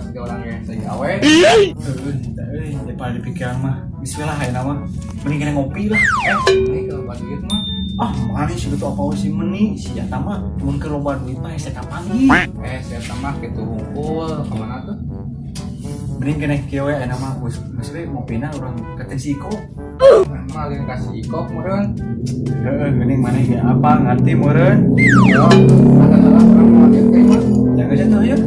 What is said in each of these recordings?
pasti orangnya saya gawe. Daripada dipikiran mah bismillah ya nama mending kena ngopi lah. Ini kalau pagi itu mah Mana sih betul apa sih meni si Yata mah mun ke loba duit mah saya kapangi. saya tambah gitu hunkul kemana tuh? Mending kena kieu we nama geus we ngopina urang ke Siko. Mal yang kasih ikok meureun. Heeh, geuning maneh ge apa ngarti meureun. Yo, ada salah orang mau lihat teh mah. Jaga jatuh ya.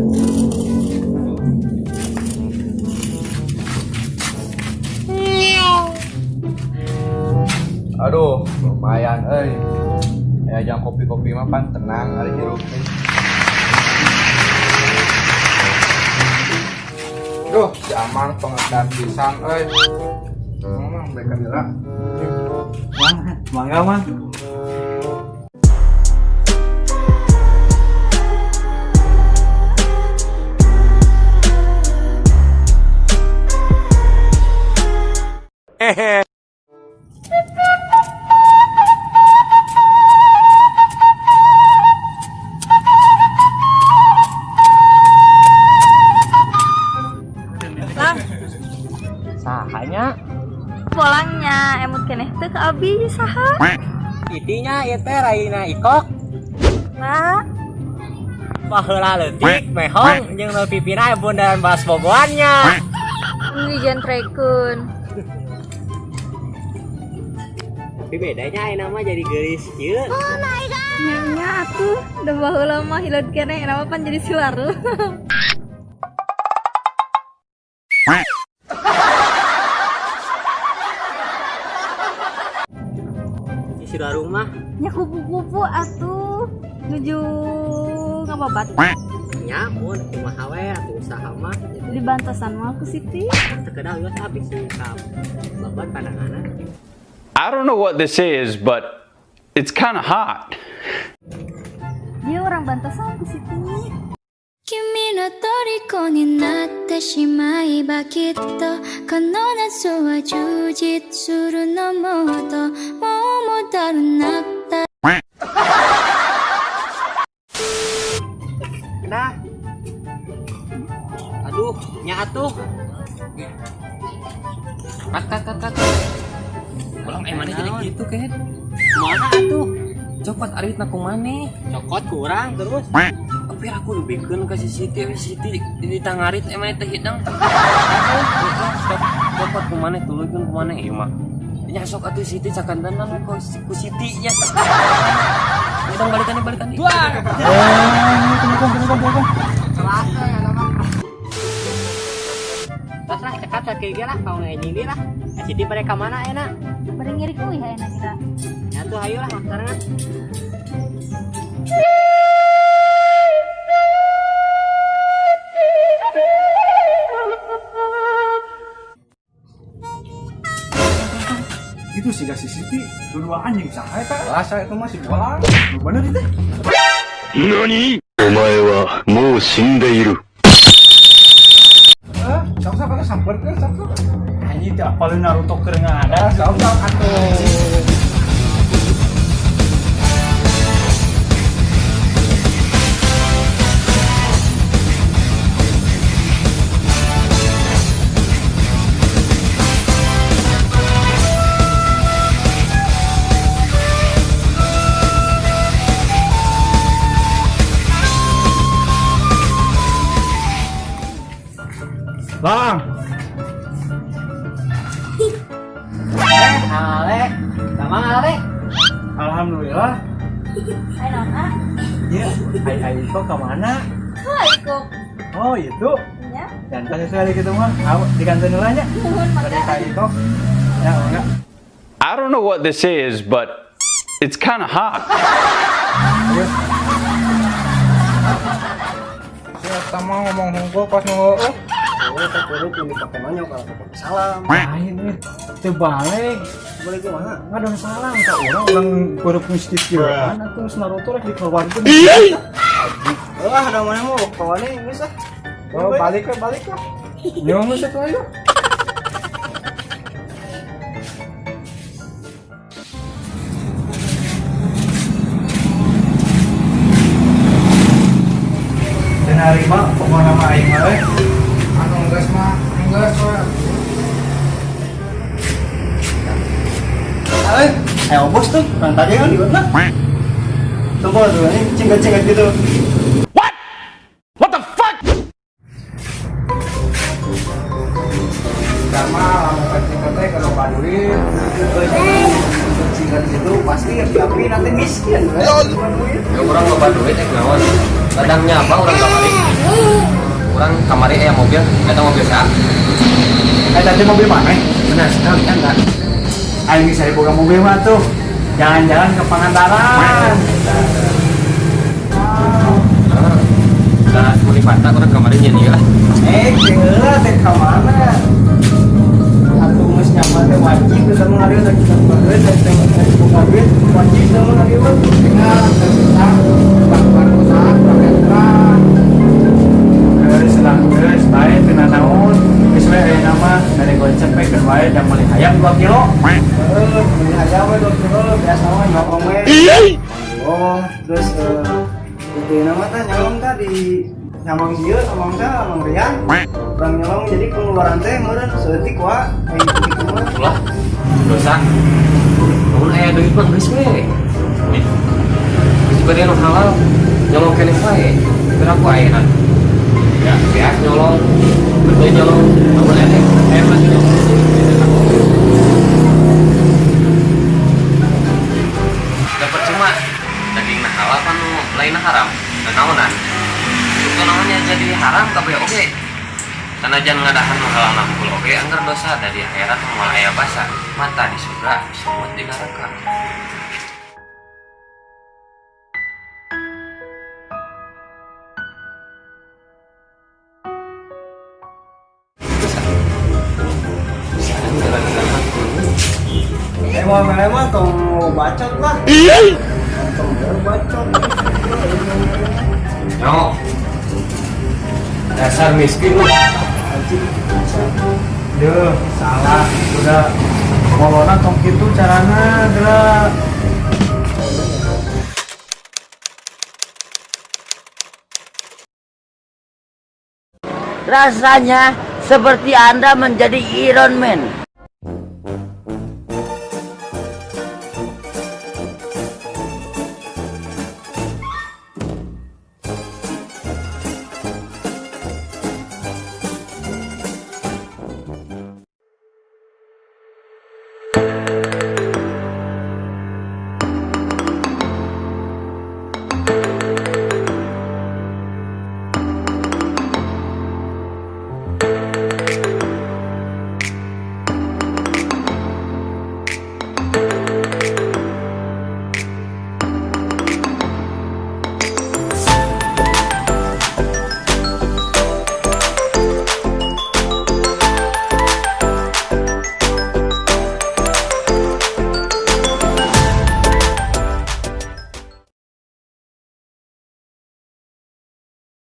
Aduh, lumayan ya jangan kopi-kopi mah pan tenang hari hirup teh. Duh, si Amar pengertian pisan Ngomong mereka bilang Mangga man. Lang, Sahanya polangnya emut keneh teu ke abi saha? itinya ieu teh raina ikok Nah, paheula leutik mehong jeung nu pipina bundaran bas bogoannya. wijen trekeun. Tapi bedanya ayeuna mah jadi geulis kieu. Nya atuh, da baheula mah hileud keneh nama pan jadi suaru. Isi rumah Nya kupu-kupu atuh nuju ngababat. nya mun kumaha we atuh usaha mah Di bantasan mah ku Siti. teu kedah geus habis si kam babat pandanganna. I don't know what this is, but it's kind of hot. Dia orang bantasan ku Siti. 君の虜になってしまえばきっとこの夏は充実するのもっともう戻るなった Kedah. Aduh, nya atuh. Kat. Ulang mana jadi gitu kan? Mana atuh? Cokot aritna kumaneh. Cokot kurang terus. Tapi aku lebihkeun ka si Siti di tangarit emang teh hidang. Cokot kumaneh tuluykeun kumaneh ieu mah. Nya sok atuh Siti sakantenan ku Siti nya. Kita balikan. Wah. Terus lah cekat kayak lah kalau nggak nyindir lah. Siti pada kemana enak? Bari ngirik euy hayana kita. Ya tuh ayo lah sekarang. Itu sih si Siti dua anjing saha eta. Rasa itu masih bolang. Bener itu. 何お前はもう死んでいる。Sok atuh sampeurkeun sok. Anjing teh apalin Naruto keur ngada. Sok atuh. Lang, Ale, sama Ale. alhamdulillah. Ayo nona. Ya, hai kok ke mana? Hai kok. Oh, itu. Ya. Dan kasih sekali gitu mah. Di kantor dulu aja. Nuhun Dari mangga. hai kok. Ya, enggak. I don't know what this is, but it's kind of hot. Siapa mau ngomong hunkul pas ngeueuh. Oh, teh kudu kudu pakai nonyok kalau pakai salam. Lain nih. Terbalik. Boleh gimana? Enggak ada salah. Enggak orang kudu mistis kieu. Ana terus Naruto rek dikeluarkeun. Ada mana mau kawannya geus ah. Oh, balik lah. Nyong lu satu ayo. Dan hari mah pokoknya mah aing mah Ayo bos tuh, kan tadi kan liwat lah. Coba tuh, ini cingkat-cingkat gitu. Sama lamun kencing teh kalau baduit Cingkat gitu pasti api nanti miskin. Ya orang loba duit naon. Kadangnya apa orang kamari. Orang kamari mobil, eta mobil sa. Tadi mobil mana? Benar sekali enggak. Ayo bisa dibuka mobil mah tuh. Jalan-jalan ke Pangandaran. Nah, muli patah orang kamari nyanyi lah. Kira teh ka mana? Atuh geus nyaman teh wajib kita mengalir dan kita mengalir dan teh buka duit wajib kita mengalir. tinggal terpisah lakukan usaha pakai terang. Geus selang geus bae teu naon. Geus we aya nama dari gocep we keur bae jam beli hayam 2 kilo. Beli hayam we 2 kilo biasa mah nyolong we. Oh, terus itu nama teh nyolong teh di nyamang ieu nyamang teh nyamang rian. Bang nyolong jadi pengeluaran teh meureun seutik wa ai gitu mah. Ulah. Dosa. Mun aya duit mah geus we. Geus bade anu halal. Nyolong keneh wae. Berapa ayeuna? Ya, bias nyolong. Betul nyolong. Namun aya mah nyolong. Dapat cuma dagingna halal kan lainna haram. Dan naonan? Itu namanya jadi haram kabeh oke. Sanajan ngadahan halal nangkul oke anggar dosa dari akhirat moal aya basa mata di surga semut di neraka. Emang tong bacot lah. Tong bacot. Yo. Dasar miskin lu. Duh, salah. Udah ngolona tong kitu carana geura. Rasanya seperti Anda menjadi Iron Man.